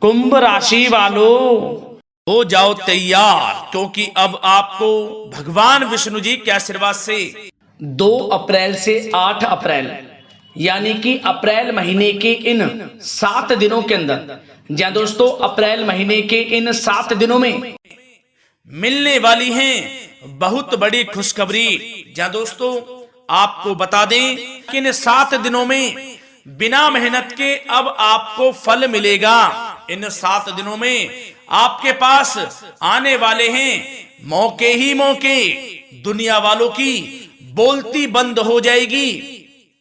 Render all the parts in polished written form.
कुंभ राशि वालों हो जाओ तैयार, क्योंकि अब आपको भगवान विष्णु जी के आशीर्वाद से 2 अप्रैल से 8 अप्रैल यानी कि अप्रैल महीने के इन 7 दिनों के अंदर, जहाँ दोस्तों अप्रैल महीने के इन 7 दिनों में मिलने वाली हैं बहुत बड़ी खुशखबरी। जहाँ दोस्तों आपको बता दें कि इन 7 दिनों में बिना मेहनत के अब आपको फल मिलेगा। इन 7 दिनों में आपके पास आने वाले हैं मौके ही मौके। दुनिया वालों की बोलती बंद हो जाएगी।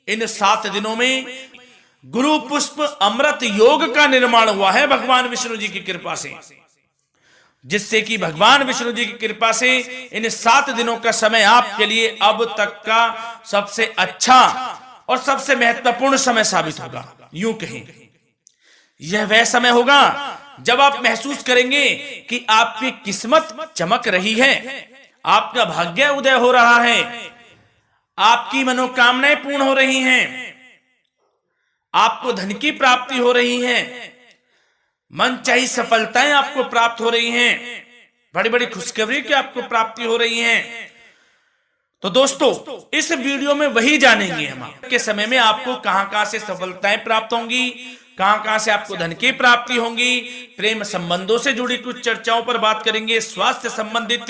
इन 7 दिनों में गुरु पुष्प अमृत योग का निर्माण हुआ है भगवान विष्णु जी की कृपा से, जिससे कि भगवान विष्णु जी की कृपा से इन 7 दिनों का समय आपके लिए अब तक का सबसे अच्छा और सबसे महत्वपूर्ण समय साबित होगा। यूं कहें यह वह समय होगा जब आप महसूस करेंगे कि आपकी किस्मत चमक रही है, आपका भाग्य उदय हो रहा है, आपकी मनोकामनाएं पूर्ण हो रही हैं, आपको धन की प्राप्ति हो रही है, मनचाही सफलताएं आपको प्राप्त हो रही हैं, बड़ी बड़ी खुशखबरी की आपको प्राप्ति हो रही है। तो दोस्तों इस वीडियो में वही जानेंगे हम के समय में आपको कहां से सफलताएं प्राप्त होंगी, कहां से आपको धन की प्राप्ति होंगी, प्रेम संबंधों से जुड़ी कुछ चर्चाओं पर बात करेंगे, स्वास्थ्य संबंधित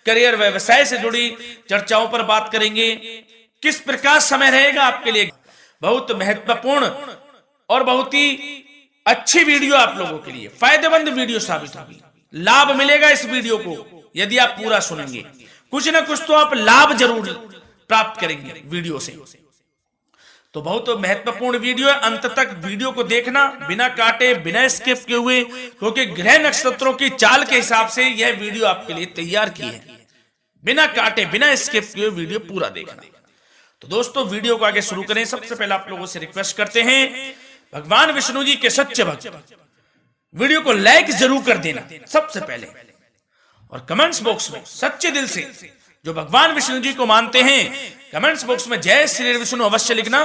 करियर व्यवसाय से जुड़ी चर्चाओं पर बात करेंगे। किस प्रकार समय रहेगा आपके लिए, बहुत महत्वपूर्ण और बहुत ही अच्छी वीडियो आप लोगों के लिए फायदेमंद वीडियो साबित होगी। लाभ मिलेगा इस वीडियो को यदि आप पूरा सुनेंगे, कुछ ना कुछ तो आप लाभ जरूर प्राप्त करेंगे वीडियो से। तो बहुत महत्वपूर्ण वीडियो है, अंत तक वीडियो को देखना बिना काटे बिना स्किप किए हुए, क्योंकि ग्रह नक्षत्रों की चाल के हिसाब से यह वीडियो आपके लिए तैयार की है। बिना काटे बिना स्किप किए वीडियो पूरा देखना। तो दोस्तों वीडियो को आगे शुरू करें। सबसे पहले आप लोगों से रिक्वेस्ट करते हैं, भगवान विष्णु जी के सच्चे भक्त वीडियो को लाइक जरूर कर देना सबसे पहले, और कमेंट्स बॉक्स में सच्चे दिल से जो भगवान विष्णु जी को मानते हैं कमेंट्स बॉक्स में जय श्री विष्णु अवश्य लिखना,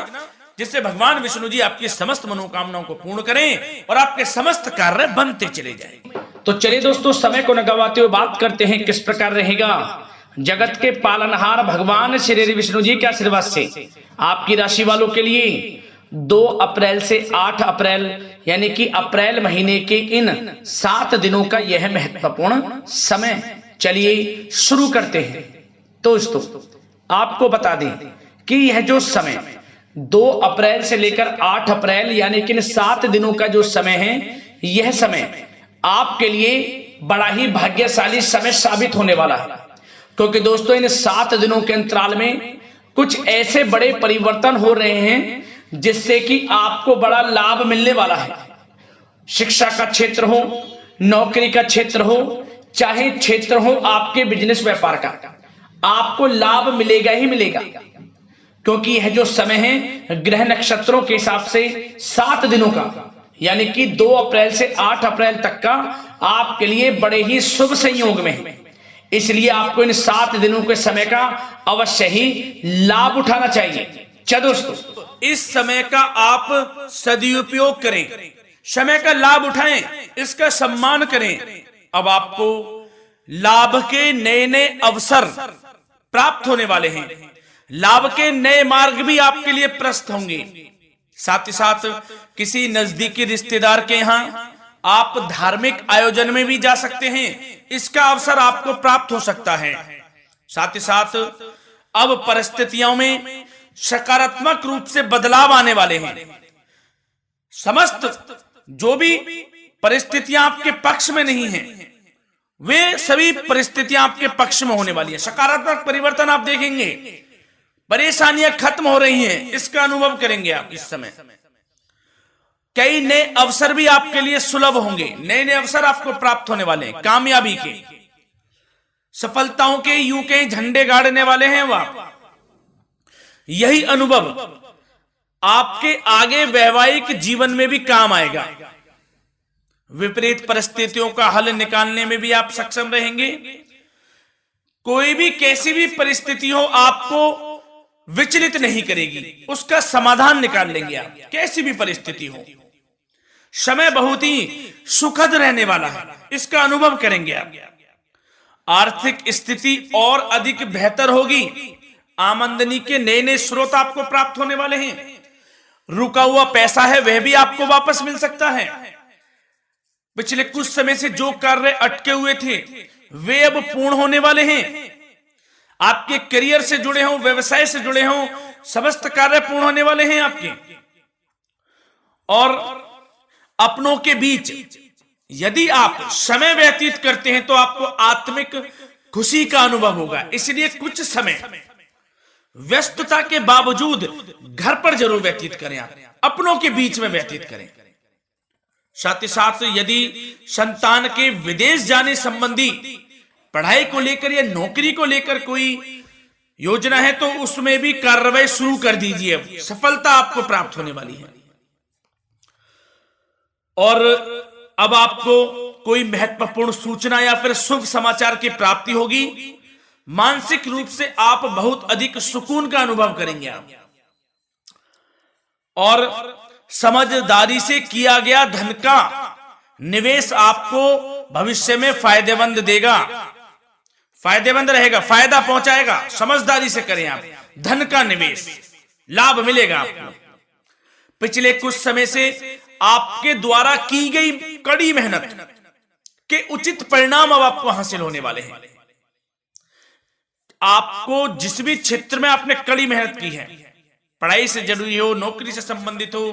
जिससे भगवान विष्णु जी आपकी समस्त मनोकामनाओं को पूर्ण करें और आपके समस्त कार्य बनते चले जाएं। तो चलिए दोस्तों समय को न गवाते हुए बात करते हैं किस प्रकार रहेगा जगत के पालनहार भगवान श्री विष्णु जी के आशीर्वाद से आपकी राशि वालों के लिए 2 अप्रैल से 8 अप्रैल यानी कि अप्रैल महीने के इन 7 दिनों का यह महत्वपूर्ण समय। चलिए शुरू करते हैं। दोस्तों आपको बता दें कि यह जो समय 2 अप्रैल से लेकर 8 अप्रैल यानी कि इन 7 दिनों का जो समय है, यह समय आपके लिए बड़ा ही भाग्यशाली समय साबित होने वाला है, क्योंकि दोस्तों इन 7 दिनों के अंतराल में कुछ ऐसे बड़े परिवर्तन हो रहे हैं जिससे कि आपको बड़ा लाभ मिलने वाला है। शिक्षा का क्षेत्र हो, नौकरी का क्षेत्र हो, चाहे क्षेत्र हो आपके बिजनेस व्यापार का, आपको लाभ मिलेगा ही मिलेगा, क्योंकि यह जो समय है ग्रह नक्षत्रों के हिसाब से 7 दिनों का यानी कि 2 अप्रैल से 8 अप्रैल तक का आपके लिए बड़े ही शुभ संयोग में है। इसलिए आपको इन 7 दिनों के समय का अवश्य ही लाभ उठाना चाहिए। चलो दोस्तों इस समय का आप सदुपयोग करें, समय का लाभ उठाएं, इसका सम्मान करें। अब आपको लाभ के नए नए अवसर प्राप्त होने वाले हैं, लाभ के नए मार्ग भी आपके लिए प्रशस्त होंगे। साथ ही साथ किसी नजदीकी रिश्तेदार के यहाँ आप धार्मिक आयोजन में भी जा सकते हैं, इसका अवसर आपको प्राप्त हो सकता है। साथ ही साथ अब परिस्थितियों में सकारात्मक रूप से बदलाव आने वाले हैं। समस्त जो भी परिस्थितियां आपके पक्ष में नहीं हैं, वे सभी परिस्थितियां आपके पक्ष में होने वाली है। सकारात्मक परिवर्तन आप देखेंगे, परेशानियां खत्म हो रही हैं, इसका अनुभव करेंगे आप इस समय। कई नए अवसर भी आपके लिए सुलभ होंगे, नए नए अवसर आपको प्राप्त होने वाले हैं, कामयाबी के, सफलताओं के यूं के झंडे गाड़ने वाले हैं वह। यही अनुभव आपके आगे वैवाहिक जीवन में भी काम आएगा। विपरीत परिस्थितियों का हल निकालने में भी आप सक्षम रहेंगे। कोई भी कैसी भी परिस्थिति हो आपको विचलित नहीं करेगी, उसका समाधान निकाल लेंगे आप, कैसी भी परिस्थिति हो। समय बहुत ही सुखद रहने वाला है, इसका अनुभव करेंगे आप। आर्थिक स्थिति और अधिक बेहतर होगी। आमदनी के नए नए स्रोत आपको प्राप्त होने वाले हैं। रुका हुआ पैसा है वह भी आपको वापस मिल सकता है। पिछले कुछ समय से जो कार्य अटके हुए थे वे अब पूर्ण होने वाले हैं। आपके करियर से जुड़े हों, व्यवसाय से जुड़े हों, समस्त कार्य पूर्ण होने वाले हैं आपके। और अपनों के बीच यदि आप समय व्यतीत करते हैं तो आपको आत्मिक खुशी का अनुभव होगा। इसलिए कुछ समय व्यस्तता के बावजूद घर पर जरूर व्यतीत करें, आप अपनों के बीच में व्यतीत करें। साथ ही साथ यदि संतान के विदेश जाने संबंधी पढ़ाई को लेकर या नौकरी को लेकर कोई योजना है तो उसमें भी कार्रवाई शुरू कर दीजिए। अब सफलता आपको प्राप्त होने वाली है। और अब आपको कोई महत्वपूर्ण सूचना या फिर शुभ समाचार की प्राप्ति होगी। मानसिक रूप से आप बहुत अधिक सुकून का अनुभव करेंगे आप। और समझदारी से किया गया धन का निवेश आपको भविष्य में फायदेमंद देगा, फायदेमंद रहेगा, फायदा पहुंचाएगा। समझदारी से करें आप धन का निवेश, लाभ मिलेगा आपको। पिछले कुछ समय से आपके द्वारा की गई कड़ी मेहनत के उचित परिणाम अब आपको हासिल होने वाले हैं। आपको जिस भी क्षेत्र में आपने कड़ी मेहनत की है, पढ़ाई से जुड़ी हो, नौकरी से संबंधित हो,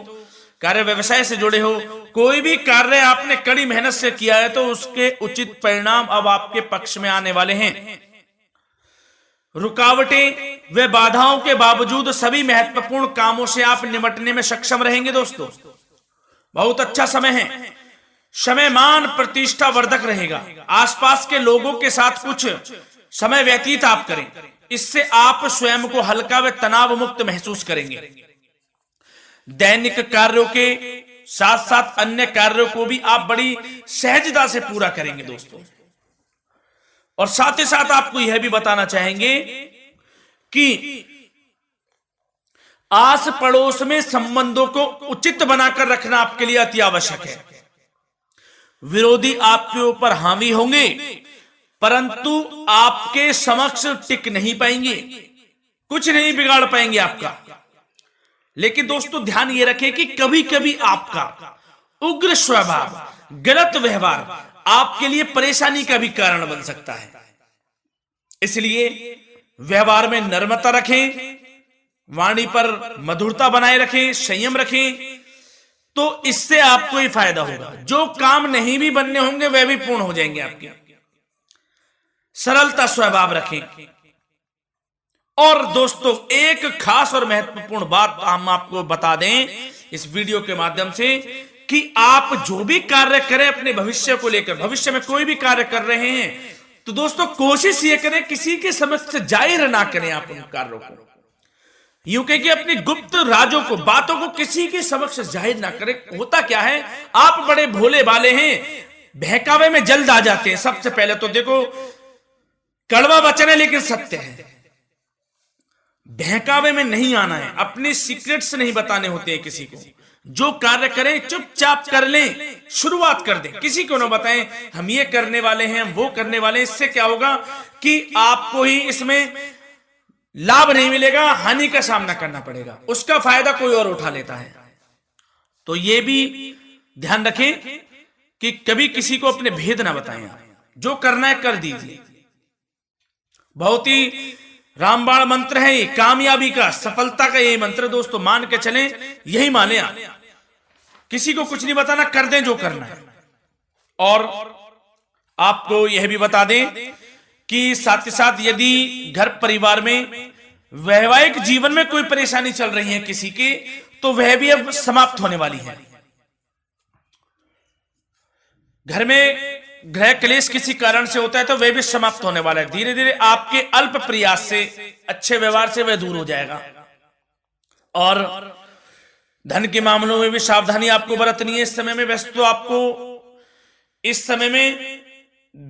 कार्य व्यवसाय से जुड़े हो, कोई भी कार्य आपने कड़ी मेहनत से किया है तो उसके उचित परिणाम अब आपके पक्ष में आने वाले हैं। रुकावटें व बाधाओं के बावजूद सभी महत्वपूर्ण कामों से आप निपटने में सक्षम रहेंगे। दोस्तों बहुत अच्छा समय है। समय मान प्रतिष्ठा वर्धक रहेगा। आसपास के लोगों के साथ कुछ समय व्यतीत आप करें, इससे आप स्वयं को हल्का व तनाव मुक्त महसूस करेंगे। दैनिक कार्यों के साथ साथ अन्य कार्यों को भी आप बड़ी सहजता से पूरा करेंगे दोस्तों। और साथ ही साथ आपको यह भी बताना चाहेंगे कि आस पड़ोस में संबंधों को उचित बनाकर रखना आपके लिए अति आवश्यक है। विरोधी आपके ऊपर हावी होंगे परंतु आपके समक्ष टिक नहीं पाएंगे, कुछ नहीं बिगाड़ पाएंगे आपका। लेकिन दोस्तों ध्यान ये रखें कि कभी कभी आपका उग्र स्वभाव, गलत व्यवहार आपके लिए परेशानी का भी कारण बन सकता है। इसलिए व्यवहार में नम्रता रखें, वाणी पर मधुरता बनाए रखें, संयम रखें, तो इससे आपको ही फायदा होगा। जो काम नहीं भी बनने होंगे वह भी पूर्ण हो जाएंगे आपके। सरलता स्वभाव रखें। और दोस्तों एक खास और महत्वपूर्ण बात हम आपको बता दें इस वीडियो के माध्यम से कि आप जो भी कार्य करें अपने भविष्य को लेकर, भविष्य में कोई भी कार्य कर रहे हैं तो दोस्तों कोशिश ये करें किसी के समक्ष जाहिर ना करें आप उन कार्यों को। यूं कह कि अपनी गुप्त राजों को, बातों को किसी के समक्ष जाहिर ना करें। होता क्या है, आप बड़े भोले भाले हैं, बहकावे में जल्द आ जाते हैं। सबसे पहले तो देखो कड़वा वचन है लेकिन सत्य है। बहकावे में नहीं आना है, अपने सीक्रेट्स नहीं बताने होते हैं किसी को। जो कार्य करें चुपचाप कर लें, शुरुआत कर दें, किसी को ना बताएं हम ये करने वाले हैं, हम वो करने वाले हैं। इससे क्या होगा कि आपको ही इसमें लाभ नहीं मिलेगा, हानि का सामना करना पड़ेगा, उसका फायदा कोई और उठा लेता है। तो ये भी ध्यान रखें कि कभी किसी को अपने भेद ना बताएं। जो करना है कर दीजिए। बहुत ही रामबाण मंत्र है ये, कामयाबी का, सफलता का यही मंत्र दोस्तों। मान के चलें, यही माने आप। किसी को कुछ नहीं बताना, कर दें जो करना है। और आपको यह भी बता दें कि साथ ही साथ यदि घर परिवार में वैवाहिक जीवन में कोई परेशानी चल रही है किसी के, तो वह भी अब समाप्त होने वाली है। घर में गृह क्लेश किसी कारण से होता है तो वह भी समाप्त होने वाला है। धीरे धीरे आपके अल्प प्रयास से, अच्छे व्यवहार से वह दूर हो जाएगा। और धन के मामलों में भी सावधानी आपको बरतनी है इस समय में। वैसे तो आपको इस समय में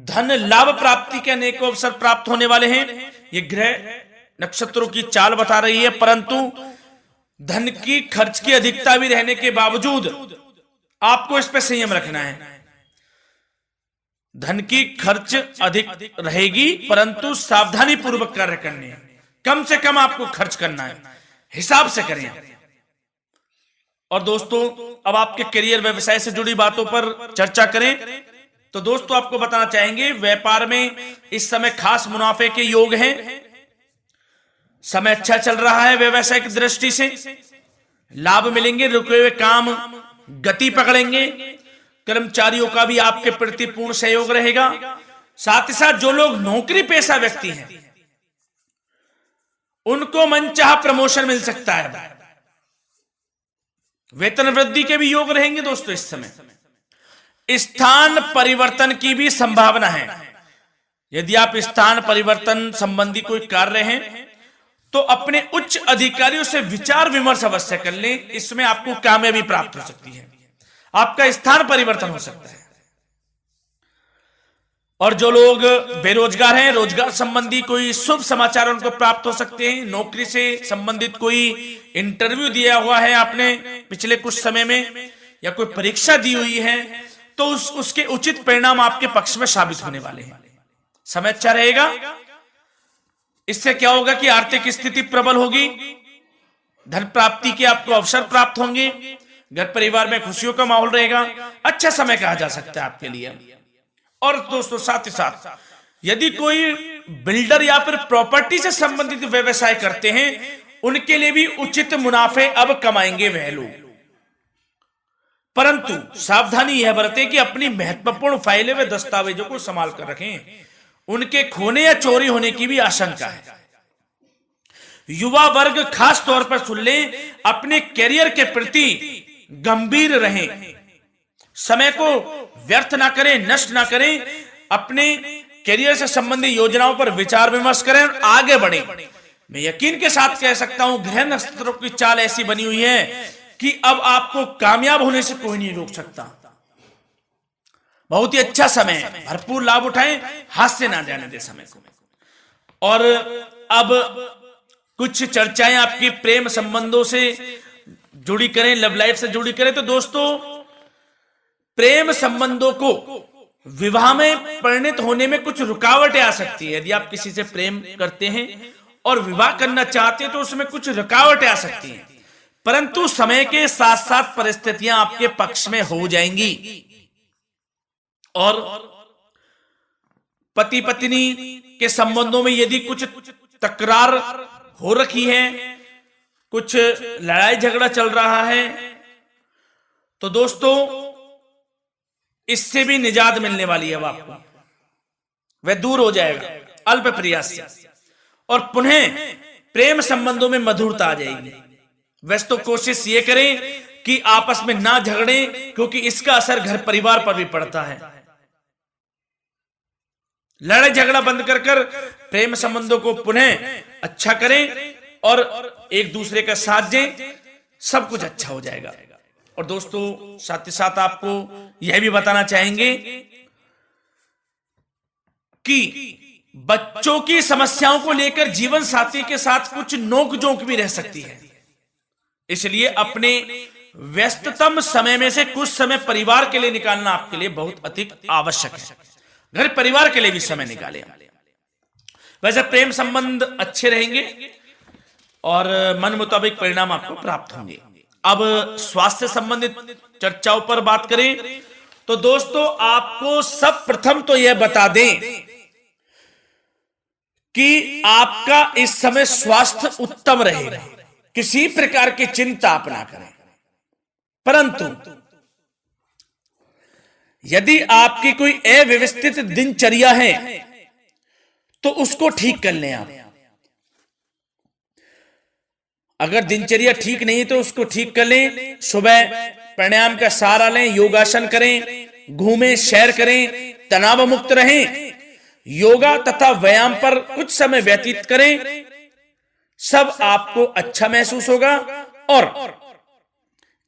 धन लाभ प्राप्ति के अनेक अवसर प्राप्त होने वाले हैं। ये ग्रह नक्षत्रों की चाल बता रही है, परंतु धन की खर्च की अधिकता भी रहने के बावजूद आपको इस पर संयम रखना है। धन की खर्च अधिक रहेगी, परंतु सावधानी पूर्वक कार्य करने हैं। कम से कम आपको खर्च करना है, हिसाब से करें। और दोस्तों, अब आपके करियर व्यवसाय से जुड़ी बातों पर चर्चा करें तो दोस्तों आपको बताना चाहेंगे, व्यापार में इस समय खास मुनाफे के योग हैं। समय अच्छा चल रहा है, व्यवसाय की दृष्टि से लाभ मिलेंगे, रुके हुए काम गति पकड़ेंगे। कर्मचारियों का भी आपके प्रति पूर्ण सहयोग रहेगा। साथ ही साथ जो लोग नौकरी पेशा व्यक्ति हैं उनको मनचाहा प्रमोशन मिल सकता है। वेतन वृद्धि के भी योग रहेंगे दोस्तों। इस समय स्थान परिवर्तन की भी संभावना है। यदि आप स्थान परिवर्तन संबंधी कोई कार्य हैं तो अपने उच्च अधिकारियों से विचार विमर्श अवश्य कर लें। इसमें आपको कामयाबी प्राप्त हो सकती है, आपका स्थान परिवर्तन हो सकता है। और जो लोग बेरोजगार हैं, रोजगार संबंधी कोई शुभ समाचार उनको प्राप्त हो सकते हैं। नौकरी से संबंधित कोई इंटरव्यू दिया हुआ है आपने पिछले कुछ समय में, या कोई परीक्षा दी हुई है, तो उसके उचित परिणाम आपके पक्ष में साबित होने वाले हैं। समय अच्छा रहेगा। इससे क्या होगा कि आर्थिक स्थिति प्रबल होगी, धन प्राप्ति के आपको अवसर प्राप्त होंगे, घर परिवार में खुशियों का माहौल रहेगा। अच्छा समय कहा जा सकता है आपके लिए। और दोस्तों साथ ही साथ यदि कोई बिल्डर या फिर प्रॉपर्टी से संबंधित व्यवसाय करते हैं, उनके लिए भी उचित मुनाफे अब कमाएंगे वह लोग। परंतु सावधानी यह बरतें कि अपनी महत्वपूर्ण फाइलें व दस्तावेजों को संभाल कर रखें, उनके खोने या चोरी होने की भी आशंका है। युवा वर्ग खास तौर पर सुन लें, अपने करियर के प्रति गंभीर रहें, समय को व्यर्थ ना करें, नष्ट ना करें। अपने करियर से संबंधित योजनाओं पर विचार विमर्श करें और आगे बढ़ें। मैं यकीन के साथ कह सकता हूं, ग्रह नक्षत्रों की चाल ऐसी बनी हुई है कि अब आपको कामयाब होने से कोई नहीं रोक सकता। बहुत ही अच्छा समय है, भरपूर लाभ उठाएं, हाथ से ना जाने दे समय को। और अब कुछ चर्चाएं आपकी प्रेम संबंधों से जुड़ी करें, लव लाइफ से जुड़ी करें। तो दोस्तों, प्रेम संबंधों को विवाह में परिणत होने में कुछ रुकावटें आ सकती है। यदि आप किसी से प्रेम करते हैं और विवाह करना चाहते हैं तो उसमें कुछ रुकावटें आ सकती हैं, परंतु समय के साथ साथ परिस्थितियां आपके पक्ष में हो जाएंगी। और पति पत्नी के संबंधों में यदि कुछ तकरार हो रखी है, कुछ लड़ाई झगड़ा चल रहा है, तो दोस्तों इससे भी निजात मिलने वाली है। अब आपको वह दूर हो जाएगा अल्प प्रयास से, और पुनः प्रेम संबंधों में मधुरता आ जाएगी। वैसे तो कोशिश ये करें कि आपस में ना झगड़े, क्योंकि इसका असर घर परिवार पर भी पड़ता है। लड़ाई झगड़ा बंद कर प्रेम संबंधों को पुनः अच्छा करें और एक दूसरे का साथ दें, सब कुछ अच्छा हो जाएगा। और दोस्तों साथ ही साथ आपको यह भी बताना चाहेंगे कि बच्चों की समस्याओं को लेकर जीवन साथी के साथ कुछ नोकझोंक भी रह सकती है। इसलिए अपने व्यस्ततम समय में से कुछ समय परिवार के लिए निकालना आपके लिए बहुत अधिक आवश्यक है। घर परिवार के लिए भी समय निकालें। वैसे प्रेम संबंध अच्छे रहेंगे और मन मुताबिक परिणाम आपको प्राप्त होंगे। अब स्वास्थ्य संबंधित चर्चाओं पर बात करें तो दोस्तों, आपको सब प्रथम तो यह बता दें कि आपका इस समय स्वास्थ्य उत्तम रहेगा। किसी प्रकार की चिंता आप ना करें। परंतु यदि आपकी कोई अव्यवस्थित दिनचर्या है तो उसको ठीक कर लें आप। अगर दिनचर्या ठीक नहीं तो उसको ठीक कर लें। सुबह प्राणायाम का सहारा लें, योगासन करें, घूमें, सैर करें, तनाव मुक्त रहें, योगा तथा व्यायाम पर कुछ समय व्यतीत करें। सब आपको अच्छा महसूस होगा और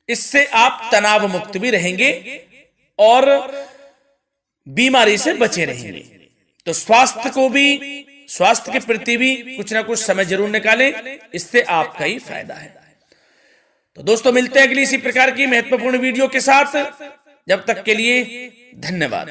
इससे आप तनाव मुक्त भी रहेंगे और बीमारी से बचे रहेंगे। तो स्वास्थ्य के प्रति भी कुछ ना कुछ समय जरूर निकालें, इससे आपका ही फायदा है। तो दोस्तों मिलते हैं अगली इसी प्रकार की महत्वपूर्ण वीडियो के साथ। जब तक के लिए धन्यवाद।